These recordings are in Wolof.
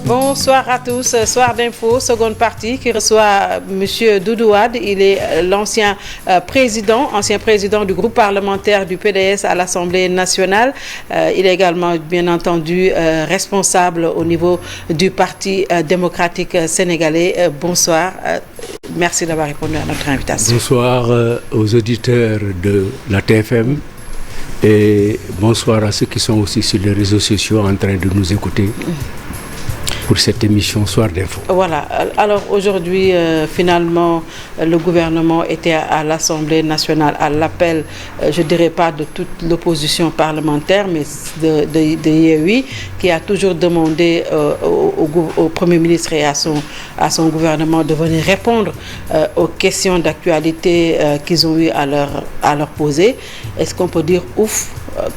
Bonsoir à tous. Soir d'info, seconde partie, qui reçoit M. Doudou Wade. Il est l'ancien ancien président du groupe parlementaire du PDS à l'Assemblée nationale. Il est également, bien entendu, responsable au niveau du Parti démocratique sénégalais. Bonsoir. Merci d'avoir répondu à notre invitation. Bonsoir aux auditeurs de la TFM et bonsoir à ceux qui sont aussi sur les réseaux sociaux en train de nous écouter pour cette émission Soir d'Info. Voilà. Alors aujourd'hui, finalement, le gouvernement était à l'Assemblée nationale à l'appel, je ne dirais pas de toute l'opposition parlementaire, mais de Yewwi, qui a toujours demandé au Premier ministre et à son gouvernement de venir répondre aux questions d'actualité qu'ils ont eu à leur poser. Est-ce qu'on peut dire ouf,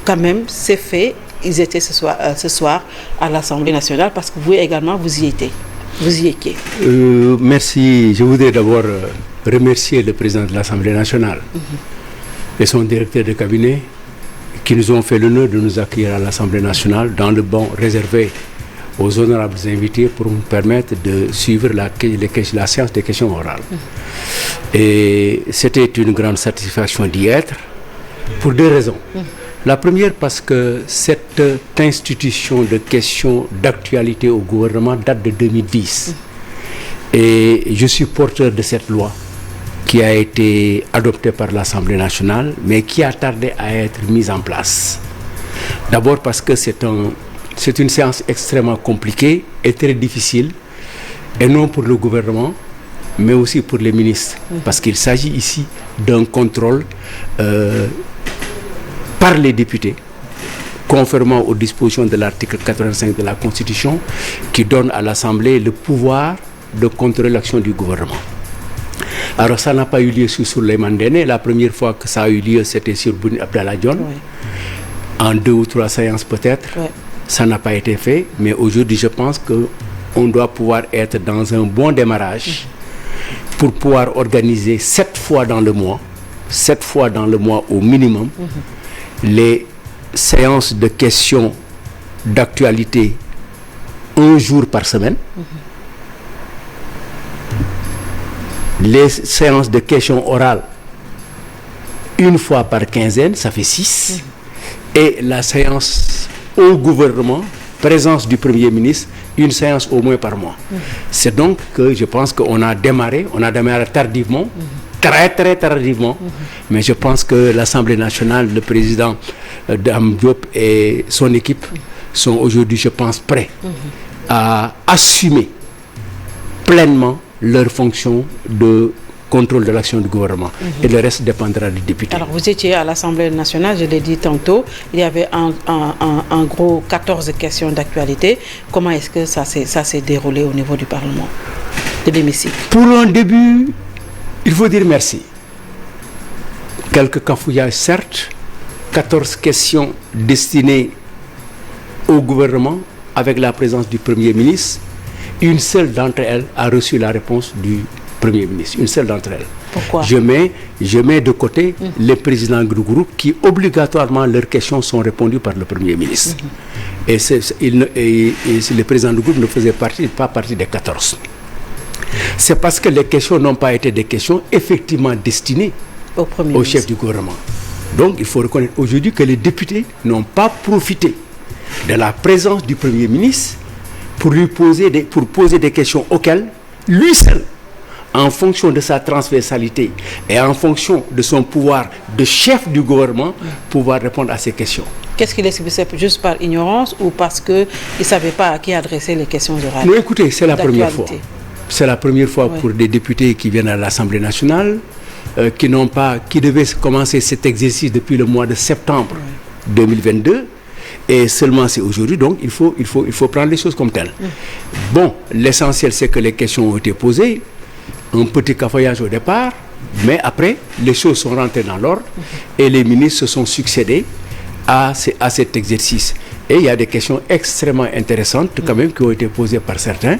quand même, c'est fait? Ils étaient ce soir à l'Assemblée nationale parce que vous également, vous y étiez. Merci. Je voudrais d'abord remercier le président de l'Assemblée nationale et son directeur de cabinet qui nous ont fait l'honneur de nous accueillir à l'Assemblée nationale dans le banc réservé aux honorables invités pour nous permettre de suivre la séance des questions orales. Et c'était une grande satisfaction d'y être pour deux raisons. La première parce que cette institution de questions d'actualité au gouvernement date de 2010. Et je suis porteur de cette loi qui a été adoptée par l'Assemblée nationale, mais qui a tardé à être mise en place. D'abord parce que c'est une séance extrêmement compliquée et très difficile, et non pour le gouvernement, mais aussi pour les ministres. Parce qu'il s'agit ici d'un contrôle par les députés, conformément aux dispositions de l'article 85 de la Constitution, qui donne à l'Assemblée le pouvoir de contrôler l'action du gouvernement. Alors ça n'a pas eu lieu sur Souleymane Ndéné. La première fois que ça a eu lieu, c'était sur Boun Abdallah Dionne. En 2 ou 3 séances peut-être. Ça n'a pas été fait, mais aujourd'hui je pense qu'on doit pouvoir être dans un bon démarrage pour pouvoir organiser 7 fois dans le mois au minimum, les séances de questions d'actualité 1 jour par semaine, les séances de questions orales 1 fois par quinzaine, ça fait 6, et la séance au gouvernement, présence du Premier ministre, 1 séance au moins par mois. C'est donc que je pense qu'on a démarré tardivement, très très tardivement, mais je pense que l'Assemblée nationale, le président Dame Diop et son équipe sont aujourd'hui, je pense, prêts à assumer pleinement leur fonction de contrôle de l'action du gouvernement. Et le reste dépendra des députés. Alors vous étiez à l'Assemblée nationale, je l'ai dit tantôt, il y avait en gros 14 questions d'actualité. Comment est-ce que ça s'est déroulé au niveau du Parlement, de l'hémicycle? Pour un début, il faut dire merci. Quelques cafouillages, certes, 14 questions destinées au gouvernement avec la présence du Premier ministre. Une seule d'entre elles a reçu la réponse du Premier ministre. Une seule d'entre elles. Pourquoi? Je mets de côté les présidents du groupe qui, obligatoirement, leurs questions sont répondues par le Premier ministre. Et le président du groupe ne faisait pas partie des 14. C'est parce que les questions n'ont pas été des questions effectivement destinées au chef du gouvernement. Donc il faut reconnaître aujourd'hui que les députés n'ont pas profité de la présence du Premier ministre pour poser des questions auxquelles lui seul, en fonction de sa transversalité et en fonction de son pouvoir de chef du gouvernement, pouvoir répondre à ces questions. Qu'est-ce qu'il expliquait? Juste par ignorance ou parce qu'il ne savait pas à qui adresser les questions orales? Non, écoutez, c'est la première fois. C'est la première fois pour des députés qui viennent à l'Assemblée nationale, qui devaient commencer cet exercice depuis le mois de septembre 2022. Et seulement c'est aujourd'hui, donc il faut prendre les choses comme telles. Bon, l'essentiel c'est que les questions ont été posées, un petit cafouillage au départ, mais après, les choses sont rentrées dans l'ordre et les ministres se sont succédés à cet exercice. Et il y a des questions extrêmement intéressantes quand même qui ont été posées par certains.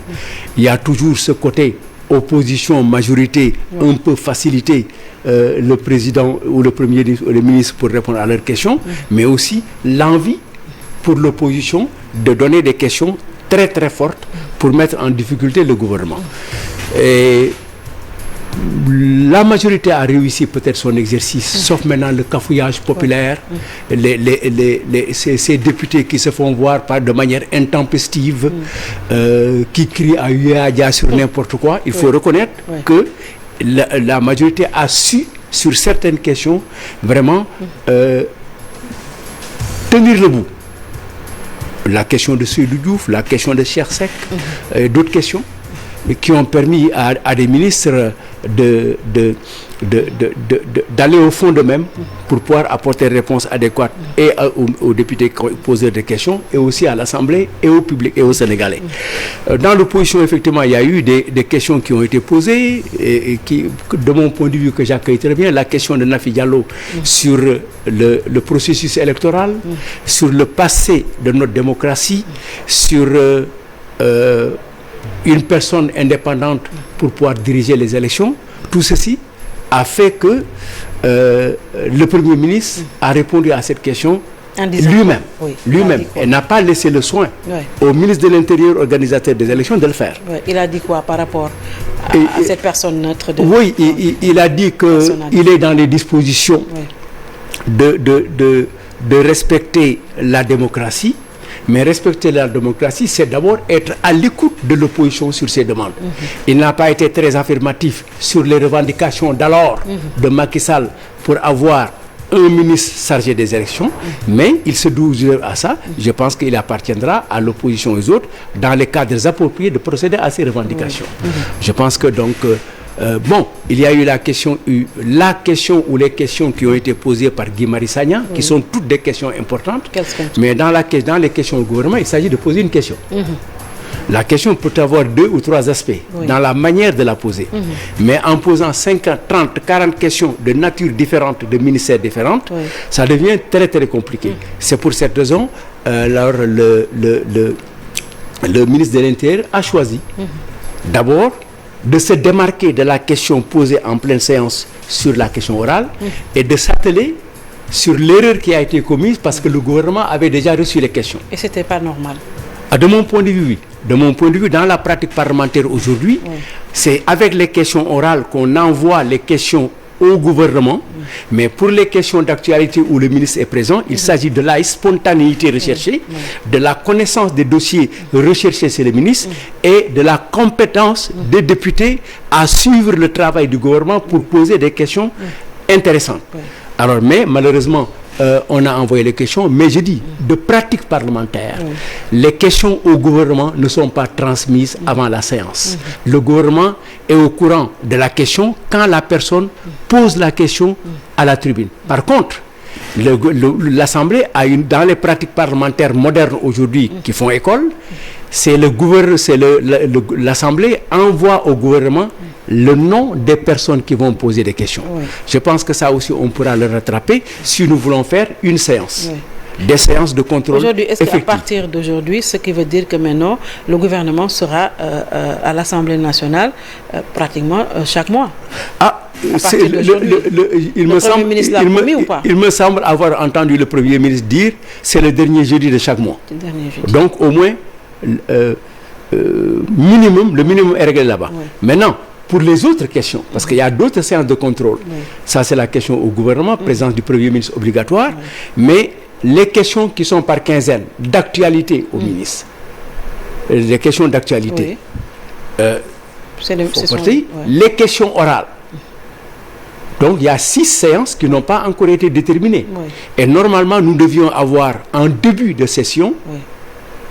Il y a toujours ce côté opposition-majorité un peu facilité le président ou le Premier ministre ou le ministre pour répondre à leurs questions, mais aussi l'envie pour l'opposition de donner des questions très très fortes pour mettre en difficulté le gouvernement. Et la majorité a réussi peut-être son exercice, sauf maintenant le cafouillage populaire, ces députés qui se font voir de manière intempestive, qui crient à Ouya sur n'importe quoi. Il faut reconnaître que la majorité a su, sur certaines questions, vraiment tenir le bout. La question de Seydou Diouf, la question de Cheikh Seck, d'autres questions qui ont permis à des ministres d'aller au fond d'eux-mêmes pour pouvoir apporter des réponses adéquates et aux députés qui ont posé des questions, et aussi à l'Assemblée et au public et aux Sénégalais. Dans l'opposition, effectivement, il y a eu des questions qui ont été posées et qui, de mon point de vue, que j'accueille très bien, la question de Nafi Diallo sur le processus électoral, sur le passé de notre démocratie, sur une personne indépendante pour pouvoir diriger les élections. Tout ceci a fait que le Premier ministre a répondu à cette question lui-même, et n'a pas laissé le soin au ministre de l'Intérieur, organisateur des élections, de le faire. Il a dit quoi par rapport à cette personne neutre il a dit qu'il est dans les dispositions de respecter la démocratie. Mais respecter la démocratie, c'est d'abord être à l'écoute de l'opposition sur ses demandes. Il n'a pas été très affirmatif sur les revendications d'alors de Macky Sall pour avoir un ministre chargé des élections, mais il se doit à ça. Je pense qu'il appartiendra à l'opposition et aux autres, dans les cadres appropriés, de procéder à ces revendications. Je pense que donc... il y a eu la question ou les questions qui ont été posées par Guy Marius Sagna, qui sont toutes des questions importantes. Mais dans les questions au gouvernement, il s'agit de poser une question. La question peut avoir 2 ou 3 aspects dans la manière de la poser. Mais en posant 50, 30, 40 questions de nature différente, de ministères différentes, ça devient très très compliqué. C'est pour cette raison le ministre de l'Intérieur a choisi d'abord de se démarquer de la question posée en pleine séance sur la question orale et de s'atteler sur l'erreur qui a été commise parce que le gouvernement avait déjà reçu les questions. Et c'était pas normal. De mon point de vue, oui. De mon point de vue, dans la pratique parlementaire aujourd'hui, c'est avec les questions orales qu'on envoie les questions au gouvernement, mais pour les questions d'actualité où le ministre est présent, il s'agit de la spontanéité recherchée, de la connaissance des dossiers recherchés chez le ministre et de la compétence des députés à suivre le travail du gouvernement pour poser des questions intéressantes. Alors, mais malheureusement, on a envoyé les questions, mais je dis, de pratique parlementaire, les questions au gouvernement ne sont pas transmises avant la séance. Le gouvernement est au courant de la question quand la personne pose la question à la tribune. Par contre, l'Assemblée a dans les pratiques parlementaires modernes aujourd'hui qui font école, c'est l'Assemblée envoie au gouvernement le nom des personnes qui vont poser des questions. Je pense que ça aussi on pourra le rattraper si nous voulons faire une séance. Des séances de contrôle. Aujourd'hui, est-ce qu'à partir d'aujourd'hui, ce qui veut dire que maintenant le gouvernement sera à l'Assemblée nationale pratiquement chaque mois? Il me semble avoir entendu le Premier ministre dire c'est le dernier jeudi de chaque mois. Donc au moins le minimum est réglé là-bas. Maintenant, pour les autres questions, parce qu'il y a d'autres séances de contrôle, ça c'est la question au gouvernement, présence du Premier ministre obligatoire, mais les questions qui sont par quinzaine d'actualité au ministre, les questions d'actualité, les questions orales. Donc il y a 6 séances qui n'ont pas encore été déterminées. Et normalement, nous devions avoir en début de session,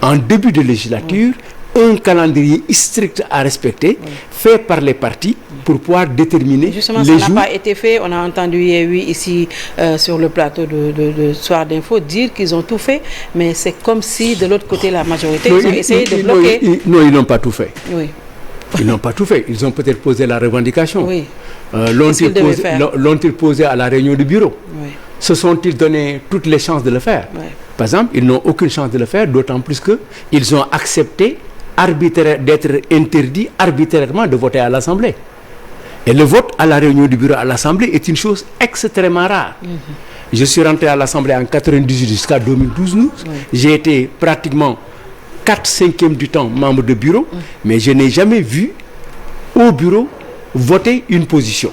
en début de législature, un calendrier strict à respecter, fait par les partis pour pouvoir déterminer justement, les jours. Ça n'a pas été fait. On a entendu ici sur le plateau de Soir d'Info dire qu'ils ont tout fait, mais c'est comme si de l'autre côté la majorité ils ont essayé de bloquer. Non, ils n'ont pas tout fait. Ils n'ont pas tout fait. Ils ont peut-être posé la revendication. L'ont-ils posé à la réunion du bureau? Se sont-ils donné toutes les chances de le faire? Par exemple, ils n'ont aucune chance de le faire, d'autant plus qu'ils ont accepté d'être interdits arbitrairement de voter à l'Assemblée. Et le vote à la réunion du bureau à l'Assemblée est une chose extrêmement rare. Je suis rentré à l'Assemblée en 1998 jusqu'à 2012. J'ai été pratiquement 4/5 du temps membre de bureau, mais je n'ai jamais vu au bureau voter une position.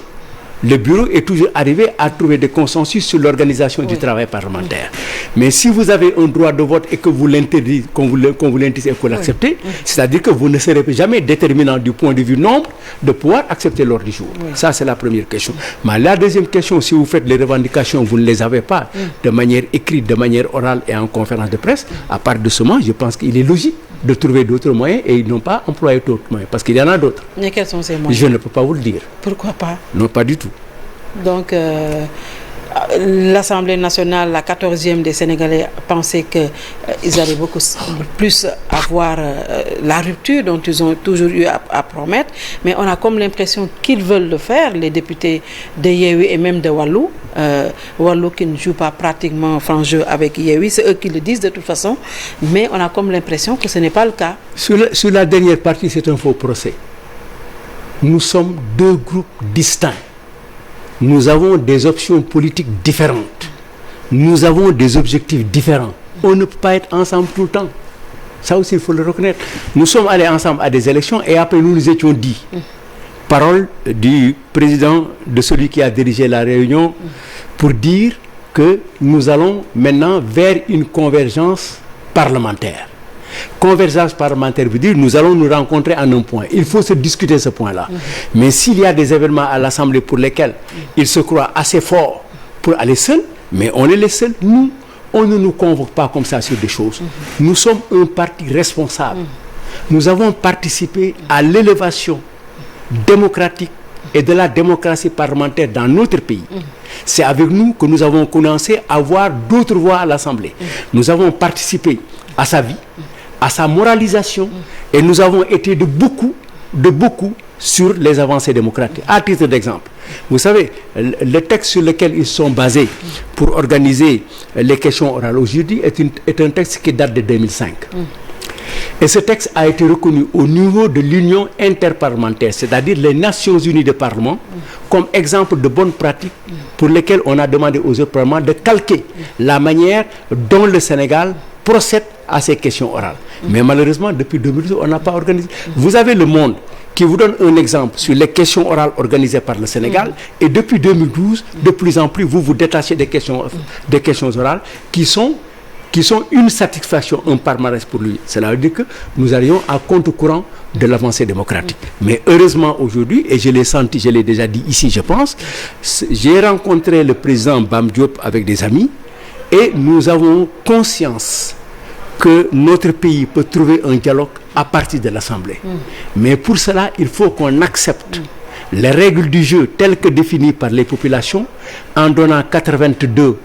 Le bureau est toujours arrivé à trouver des consensus sur l'organisation du travail parlementaire. Mais si vous avez un droit de vote et que vous l'interdisez, qu'on vous l'interdisez et que vous l'acceptez, c'est-à-dire que vous ne serez jamais déterminant du point de vue nombre de pouvoir accepter l'ordre du jour. Ça, c'est la première question. Mais la deuxième question, si vous faites les revendications, vous ne les avez pas de manière écrite, de manière orale et en conférence de presse, à part de ce moment, je pense qu'il est logique de trouver d'autres moyens et ils n'ont pas employé d'autres moyens parce qu'il y en a d'autres. Mais quels sont ces moyens? Je ne peux pas vous le dire. Pourquoi pas? Non, pas du tout. Donc, l'Assemblée nationale, la 14e des Sénégalais, pensaient qu'ils allaient beaucoup plus avoir la rupture dont ils ont toujours eu à promettre. Mais on a comme l'impression qu'ils veulent le faire, les députés de Yewwi et même de Wallu. Wallu qui ne joue pas pratiquement franc jeu avec Yewwi, c'est eux qui le disent de toute façon. Mais on a comme l'impression que ce n'est pas le cas. Sur la dernière partie, c'est un faux procès. Nous sommes deux groupes distincts. Nous avons des options politiques différentes. Nous avons des objectifs différents. On ne peut pas être ensemble tout le temps. Ça aussi, il faut le reconnaître. Nous sommes allés ensemble à des élections et après nous nous étions dit. Parole du président, de celui qui a dirigé la réunion, pour dire que nous allons maintenant vers une convergence parlementaire. Convergence parlementaire veut dire nous allons nous rencontrer en un point. Il faut se discuter ce point-là. Mais s'il y a des événements à l'Assemblée pour lesquels il se croit assez fort pour aller seul, mais on est les seuls. Nous, on ne nous convoque pas comme ça sur des choses. Nous sommes un parti responsable. Nous avons participé à l'élévation démocratique et de la démocratie parlementaire dans notre pays. C'est avec nous que nous avons commencé à avoir d'autres voix à l'Assemblée. Nous avons participé à sa vie, à sa moralisation, et nous avons été de beaucoup sur les avancées démocratiques. À titre d'exemple, vous savez, le texte sur lequel ils sont basés pour organiser les questions orales aujourd'hui est un texte qui date de 2005. Et ce texte a été reconnu au niveau de l'Union interparlementaire, c'est-à-dire les Nations Unies de Parlement, comme exemple de bonnes pratiques pour lesquelles on a demandé aux autres parlements de calquer la manière dont le Sénégal procède à ces questions orales. Mais malheureusement, depuis 2012, on n'a pas organisé. Vous avez Le Monde qui vous donne un exemple sur les questions orales organisées par le Sénégal, et depuis 2012, de plus en plus, vous vous détachez des questions orales qui sont une satisfaction, un palmarès pour lui. Cela veut dire que nous arrivons à contre-courant de l'avancée démocratique. Mais heureusement aujourd'hui, et je l'ai senti, je l'ai déjà dit ici, je pense, j'ai rencontré le président Bam Diop avec des amis, et nous avons conscience que notre pays peut trouver un dialogue à partir de l'Assemblée. Mais pour cela, il faut qu'on accepte les règles du jeu telles que définies par les populations, en donnant 82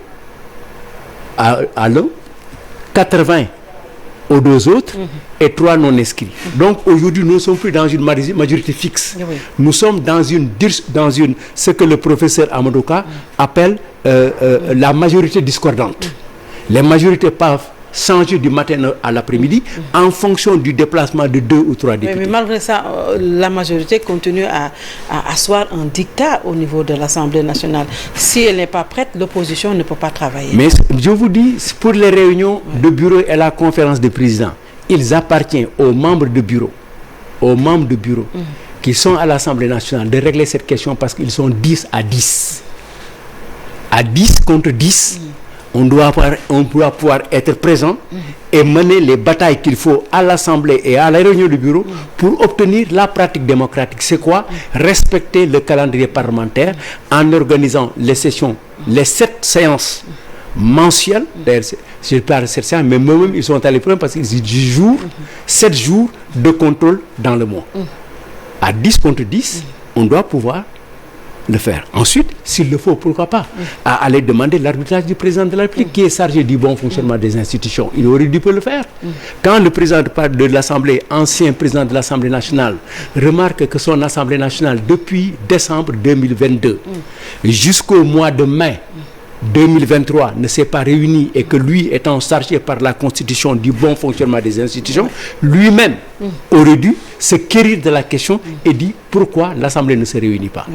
à l'un, 80 aux deux autres et 3 non inscrits. Donc aujourd'hui, nous ne sommes plus dans une majorité fixe. Nous sommes dans ce que le professeur Amadouka appelle la majorité discordante. Les majorités peuvent changer du matin à l'après-midi en fonction du déplacement de 2 ou 3 députés. Mais malgré ça, la majorité continue à asseoir un dictat au niveau de l'Assemblée nationale. Si elle n'est pas prête, l'opposition ne peut pas travailler. Mais je vous dis, pour les réunions de bureau et la conférence des présidents, il appartient aux membres de bureau, qui sont à l'Assemblée nationale, de régler cette question parce qu'ils sont 10 à 10. À 10 contre 10. On doit pouvoir être présent et mener les batailles qu'il faut à l'Assemblée et à la réunion du bureau pour obtenir la pratique démocratique. C'est quoi? Respecter le calendrier parlementaire en organisant les sessions, les 7 séances mensuelles. D'ailleurs, je parle de 7 séances, mais même ils sont allés prendre parce qu'ils disent 7 jours de contrôle dans le mois. À 10 contre 10, on doit pouvoir le faire. Ensuite, s'il le faut, pourquoi pas, à aller demander l'arbitrage du président de la République qui est chargé du bon fonctionnement des institutions. Il aurait dû le faire. Quand le président de l'Assemblée, ancien président de l'Assemblée nationale, remarque que son Assemblée nationale, depuis décembre 2022 jusqu'au mois de mai 2023 ne s'est pas réuni et que lui étant chargé par la Constitution du bon fonctionnement des institutions, lui-même aurait dû se quérir de la question et dire pourquoi l'Assemblée ne se réunit pas.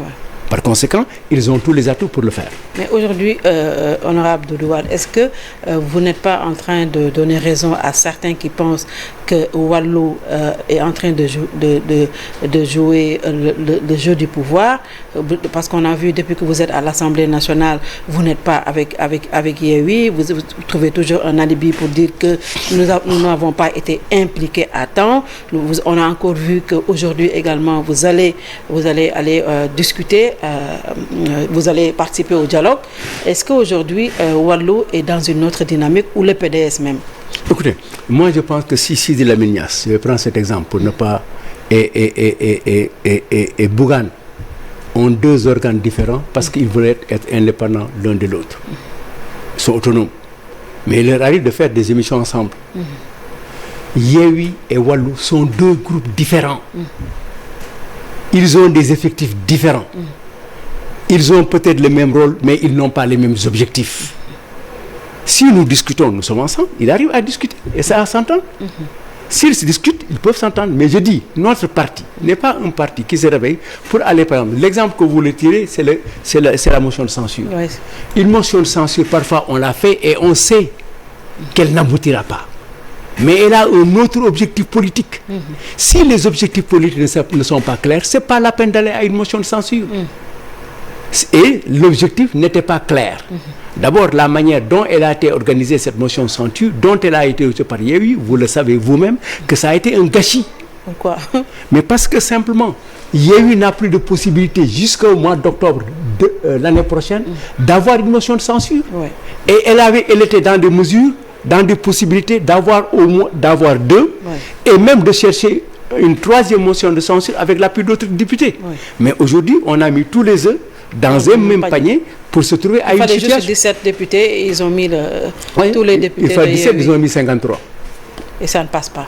Par conséquent, ils ont tous les atouts pour le faire. Mais aujourd'hui, honorable Doudou Wade, est-ce que vous n'êtes pas en train de donner raison à certains qui pensent que Wallu est en train de jouer le jeu du pouvoir? Parce qu'on a vu depuis que vous êtes à l'Assemblée nationale, vous n'êtes pas avec Yewwi, vous trouvez toujours un alibi pour dire que nous n'avons pas été impliqués à temps. On a encore vu qu'aujourd'hui également, vous allez aller discuter. Vous allez participer au dialogue. Est-ce qu'aujourd'hui, Wallu est dans une autre dynamique, ou le PDS même? Écoutez, moi je pense que si Sidi Lamine Niasse, je vais prendre cet exemple pour ne pas... et Bougane ont deux organes différents parce qu'ils voulaient être indépendants l'un de l'autre. Ils sont autonomes. Mais il leur arrive de faire des émissions ensemble. Yewwi et Wallu sont deux groupes différents. Ils ont des effectifs différents. Ils ont peut-être le même rôle, mais ils n'ont pas les mêmes objectifs. Si nous discutons, nous sommes ensemble, ils arrivent à discuter et ça s'entend. S'ils se discutent, ils peuvent s'entendre. Mais je dis, notre parti n'est pas un parti qui se réveille pour aller, par exemple, l'exemple que vous voulez tirer, c'est la motion de censure. Ouais. Une motion de censure, parfois, on l'a fait et on sait qu'elle n'aboutira pas. Mais elle a un autre objectif politique. Si les objectifs politiques ne sont pas clairs, ce n'est pas la peine d'aller à une motion de censure. Et l'objectif n'était pas clair. D'abord, la manière dont elle a été organisée, cette motion de censure, dont elle a été reçue par Yewwi, vous le savez vous-même, que ça a été un gâchis. Pourquoi? Mais parce que simplement, Yewwi n'a plus de possibilité jusqu'au mois d'octobre de l'année prochaine d'avoir une motion de censure. Ouais. Et elle était dans des mesures, dans des possibilités d'avoir deux, et même de chercher une troisième motion de censure avec l'appui d'autres députés. Ouais. Mais aujourd'hui, on a mis tous les œufs dans un même panier pour se trouver à une situation. Il fallait juste 17 députés et ils ont mis tous les députés. Il fallait 17, ils ont mis 53. Et ça ne passe pas.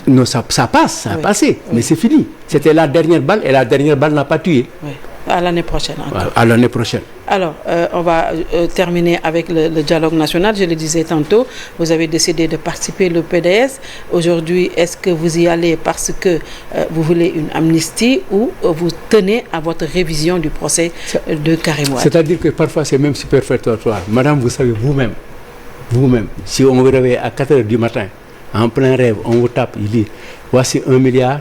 Non, ça passe, ça a passé, mais c'est fini. C'était la dernière balle et la dernière balle n'a pas tué. Oui. À l'année prochaine encore. À l'année prochaine. Alors, on va terminer avec le dialogue national. Je le disais tantôt, vous avez décidé de participer au PDS. Aujourd'hui, est-ce que vous y allez parce que vous voulez une amnistie ou vous tenez à votre révision du procès de Karim Wade? C'est-à-dire que parfois c'est même superfétatoire. Madame, vous savez vous-même, si on vous réveille à 4 h du matin, en plein rêve, on vous tape, il dit, voici 1 milliard,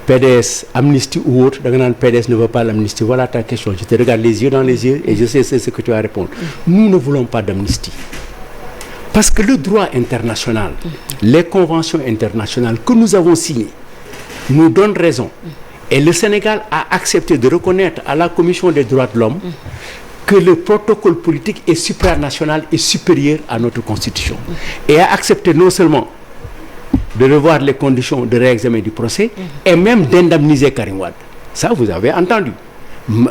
PDS, amnistie ou autre, PDS ne veut pas l'amnistie. Voilà ta question. Je te regarde les yeux dans les yeux et je sais ce que tu vas répondre. Nous ne voulons pas d'amnistie. Parce que le droit international, les conventions internationales que nous avons signées, nous donnent raison. Et le Sénégal a accepté de reconnaître à la Commission des droits de l'homme que le protocole politique est supranational et supérieur à notre Constitution. Et a accepté non seulement de revoir les conditions de réexamen du procès et même d'indemniser Karim Wade. Ça, vous avez entendu.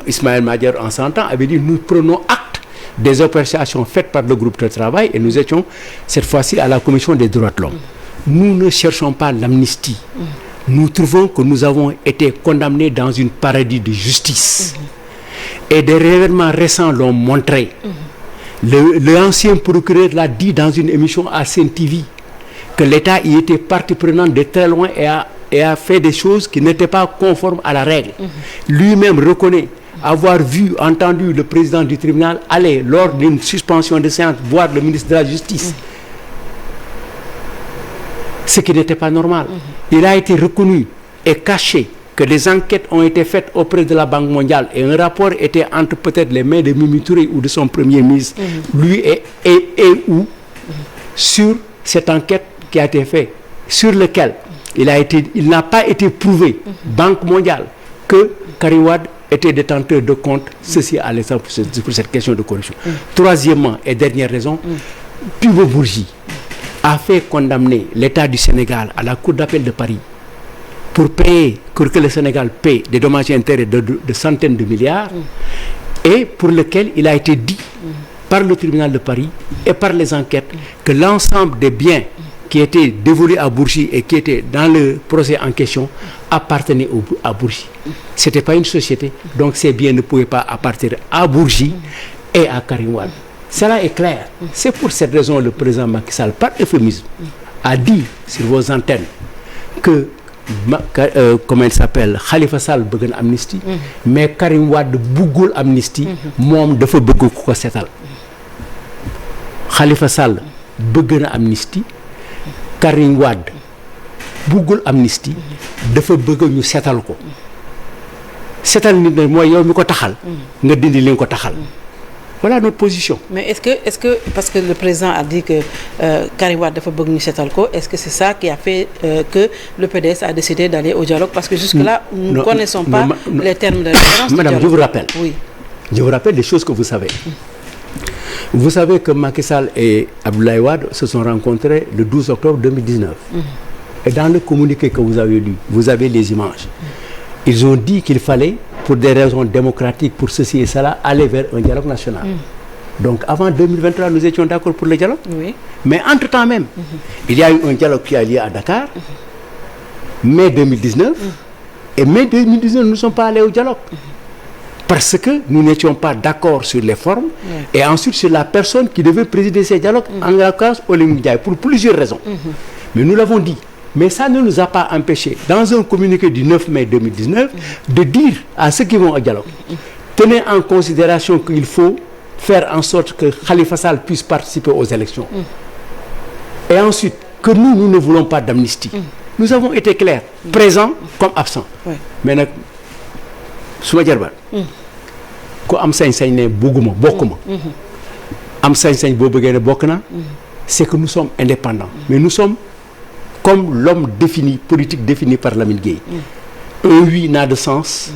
Ismaël Madior, en son temps, avait dit nous prenons acte des opérations faites par le groupe de travail et nous étions cette fois-ci à la Commission des droits de l'homme. Nous ne cherchons pas l'amnistie. Nous trouvons que nous avons été condamnés dans une paradis de justice. Et des événements récents l'ont montré. L'ancien procureur l'a dit dans une émission à CNTV que l'État y était partie prenante de très loin et a fait des choses qui n'étaient pas conformes à la règle. Lui-même reconnaît avoir vu, entendu le président du tribunal aller, lors d'une suspension de séance, voir le ministre de la Justice. Ce qui n'était pas normal. Il a été reconnu et caché que des enquêtes ont été faites auprès de la Banque mondiale et un rapport était entre peut-être les mains de Mimi Touré ou de son premier ministre, lui et où, sur cette enquête qui a été faite, sur lequel il n'a pas été prouvé, Banque mondiale, que Karim Wade était détenteur de comptes, ceci à l'exemple pour cette question de corruption. Troisièmement et dernière raison, Thibault Bourgi a fait condamner l'État du Sénégal à la Cour d'appel de Paris pour que le Sénégal paie des dommages et intérêts de centaines de milliards et pour lequel il a été dit par le tribunal de Paris et par les enquêtes que l'ensemble des biens qui étaient dévolus à Bourgi et qui étaient dans le procès en question appartenaient à Bourgi. Ce n'était pas une société, donc ces biens ne pouvaient pas appartenir à Bourgi et à Karim Wade. Cela est clair. C'est pour cette raison que le président Macky Sall, par euphémisme, a dit sur vos antennes que comment il s'appelle Khalifa Sall bëgg na amnistie. mais Karim Wade buggul amnistie. moom dafa bëgg ku ko setal. Khalifa Sall bëgg na amnistie. Karim Wade buggul amnistie. dafa bëgg ñu setal ko. setal nit na mooy yow mi ko taxal. nga dindi li nga ko taxal. voilà notre position. mais est-ce que parce que le président a dit que Karim Wade dafa bëgg ñu seetal ko est-ce que c'est ça qui a fait que le PDS a décidé d'aller au dialogue parce que jusque-là nous ne connaissons pas les termes de référence. Madame, je vous rappelle. Oui. Je vous rappelle des choses que vous savez. Vous savez que Macky Sall et Abdoulaye Wade se sont rencontrés le 12 octobre 2019. Et dans le communiqué que vous avez lu, vous avez les images. Ils ont dit qu'il fallait, pour des raisons démocratiques, pour ceci et cela, aller vers un dialogue national. Donc avant 2023, nous étions d'accord pour le dialogue. Oui. Mais entre-temps même, il y a eu un dialogue qui a lieu à Dakar, mai 2019, et mai 2019, nous ne sommes pas allés au dialogue. Parce que nous n'étions pas d'accord sur les formes, et ensuite sur la personne qui devait présider ces dialogues, en l'occurrence Oly Ndiaye, pour plusieurs raisons. Mais nous l'avons dit. Mais ça ne nous a pas empêché, dans un communiqué du 9 mai 2019, de dire à ceux qui vont au dialogue, tenez en considération qu'il faut faire en sorte que Khalifa Sall puisse participer aux élections. Et ensuite, que nous ne voulons pas d'amnistie. Nous avons été clairs, présents comme absents. Mais nag su ma jarbaat ku am sañ-sañ ne bugguma bokkuma am sañ-sañ boo bëggee ne bokk na c'est que nous sommes indépendants. Mais nous sommes comme l'homme défini, politique défini par Lamine Gueye. Un oui n'a de sens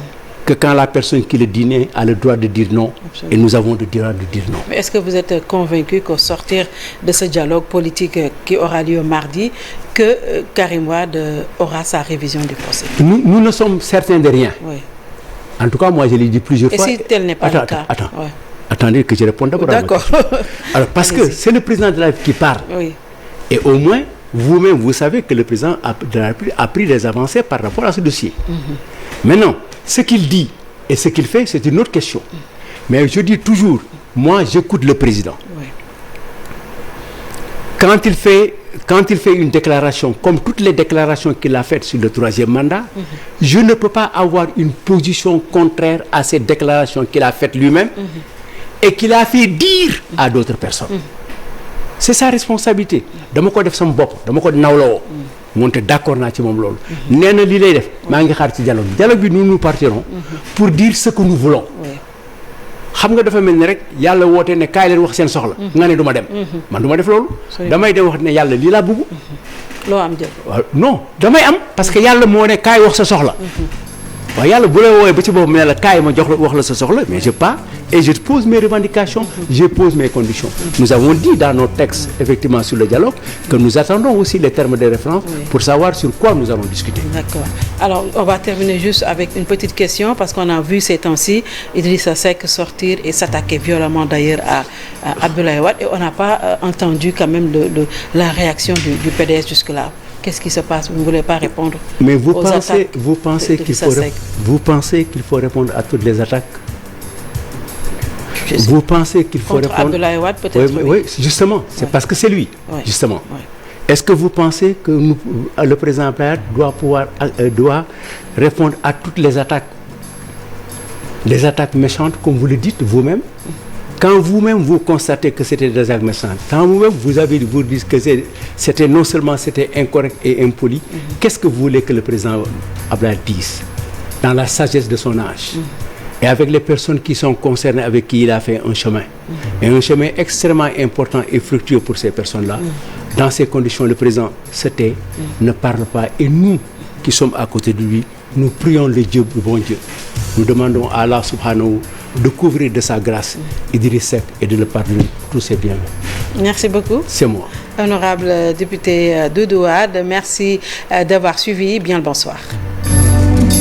que quand la personne qui le dit a le droit de dire non. Absolument. Et nous avons le droit de dire non. Mais est-ce que vous êtes convaincu qu'au sortir de ce dialogue politique qui aura lieu mardi, que Karim Wade aura sa révision du procès? Nous ne sommes certains de rien. Oui. En tout cas, moi je l'ai dit plusieurs fois. Et si tel n'est pas le cas? Attendez que je réponde d'abord. D'accord. Alors parce que c'est le président de la République qui parle. Oui. Et au moins, vous-même, vous savez que le président de la République a pris des avancées par rapport à ce dossier. Maintenant, ce qu'il dit et ce qu'il fait, c'est une autre question. Mais je dis toujours, moi, j'écoute le président. Oui. Quand il fait une déclaration, comme toutes les déclarations qu'il a faites sur le 3e mandat, je ne peux pas avoir une position contraire à ces déclarations qu'il a faites lui-même et qu'il a fait dire à d'autres personnes. C'est sa responsabilité. dama ko def sama bopp dama ko nawloo moonte d'accord naa ci moom loolu. nee na lii lay def maa ngi xaar ci dialogue bi nous partirons pour dire ce que nous voulons. xam nga dafa mel ni rek yàlla woote ne kaay leen wax seen soxla. nga ne du ma dem. man du ma def loolu. damay dem wax ne yàlla lii laa bëgg. loo am jël. waaw non damay am parce que yàlla moo ne kaay wax sa soxla. waaw yàlla bu la woowee ba ci boppam ne la kaay ma jox la wax la sa soxla mais je pars et je pose mes revendications, je pose mes conditions. Nous avons dit dans nos textes effectivement sur le dialogue que nous attendons aussi les termes de référence pour savoir sur quoi nous allons discuter. D'accord. Alors on va terminer juste avec une petite question parce qu'on a vu ces temps-ci Idrissa Seck sortir et s'attaquer violemment d'ailleurs à Abdoulaye Wade et on n'a pas entendu quand même la réaction du PDS jusque-là. Qu'est-ce qui se passe? Vous ne voulez pas répondre? Mais vous pensez qu'il faut répondre à toutes les attaques? Vous pensez qu'il faut contre répondre? Abdoulaye Wade peut-être? Oui, justement. C'est parce que c'est lui, justement. Oui. Est-ce que vous pensez que le président Abdoulaye Wade doit répondre à toutes les attaques méchantes, comme vous le dites vous-même? Quand vous-même vous constatez que c'était des actes méchants, quand vous-même vous dites que c'était non seulement c'était incorrect et impoli, qu'est-ce que vous voulez que le président Abdoulaye dise dans la sagesse de son âge et avec les personnes qui sont concernées avec qui il a fait un chemin et un chemin extrêmement important et fructueux pour ces personnes-là. Dans ces conditions, le président se tait, ne parle pas et nous qui sommes à côté de lui, nous prions le Dieu, le bon Dieu. Nous demandons à Allah subhanahu de couvrir de sa grâce Idrissa Seck et de le pardonner tous ses biens. Merci beaucoup. C'est moi. Honorable député Doudou Wade, merci d'avoir suivi. Bien le bonsoir.